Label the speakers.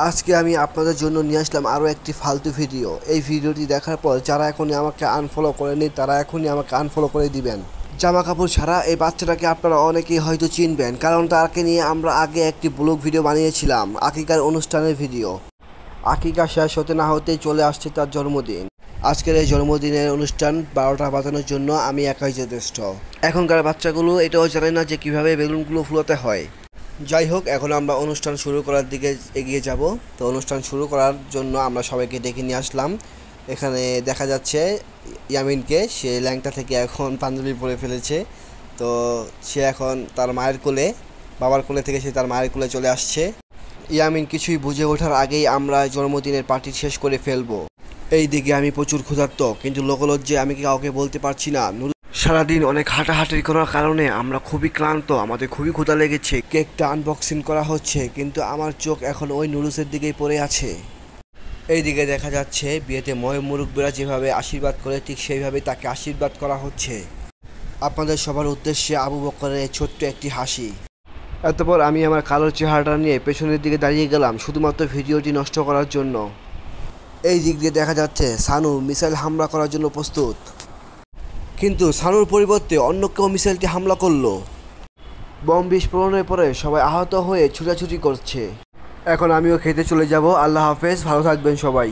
Speaker 1: আজকে আমি আপনাদের জন্য নিয়ে আসলাম আরও একটি ফালতু ভিডিও। এই ভিডিওটি দেখার পর যারা এখনই আমাকে আনফলো করেনি তারা এখনই আমাকে আনফলো করে দিবেন। জামা কাপড় ছাড়া এই বাচ্চাটাকে আপনারা অনেকেই হয়তো চিনবেন, কারণ তাকে নিয়ে আমরা আগে একটি ব্লগ ভিডিও বানিয়েছিলাম, আকিকার অনুষ্ঠানের ভিডিও। আকিকা শেষ হতে না হতেই চলে আসছে তার জন্মদিন। আজকের এই জন্মদিনের অনুষ্ঠান 12টা বাজানোর জন্য আমি একাই যথেষ্ট। এখনকার বাচ্চাগুলো এটাও জানে না যে কীভাবে বেলুনগুলো ফুলাতে হয়। যাই হোক, এখন আমরা অনুষ্ঠান শুরু করার দিকে এগিয়ে যাব। তো অনুষ্ঠান শুরু করার জন্য আমরা সবাইকে ডেকে নিয়ে আসলাম। এখানে দেখা যাচ্ছে ইয়ামিনকে, সে ল্যাংটা থেকে এখন পাঞ্জাবি পরে ফেলেছে। তো সে এখন তার মায়ের কোলে, বাবার কোলে থেকে সে তার মায়ের কোলে চলে আসছে। ইয়ামিন কিছুই বুঝে ওঠার আগেই আমরা জন্মদিনের পার্টি শেষ করে ফেলবো। এই দিকে আমি প্রচুর ক্ষুধার্ত, কিন্তু লোকলজ্জে আমি কাউকে বলতে পারছি না। সারাদিন অনেক হাঁটাহাঁটি করার কারণে আমরা খুবই ক্লান্ত, আমাদের খুবই ক্ষুধা লেগেছে। কেকটা আনবক্সিং করা হচ্ছে, কিন্তু আমার চোখ এখন ওই নুডলসের দিকেই পড়ে আছে। এই দিকে দেখা যাচ্ছে বিয়েতে মুরব্বিরা যেভাবে আশীর্বাদ করে ঠিক সেইভাবেই তাকে আশীর্বাদ করা হচ্ছে। আপনাদের সবার উদ্দেশ্যে আবু বকরের ছোট্ট একটি হাসি। এতপর আমি আমার কালো চেহারাটা নিয়ে পেছনের দিকে দাঁড়িয়ে গেলাম শুধুমাত্র ভিডিওটি নষ্ট করার জন্য। এই দিক দিয়ে দেখা যাচ্ছে সানু মিসাইল হামলা করার জন্য প্রস্তুত, কিন্তু সানুর পরিবর্তে অন্য কেউ মিসাইলটি হামলা করলো। বম বিস্ফোরণের পরে সবাই আহত হয়ে ছুটাছুটি করছে। এখন আমিও খেতে চলে যাব। আল্লাহ হাফেজ, ভালো থাকবেন সবাই।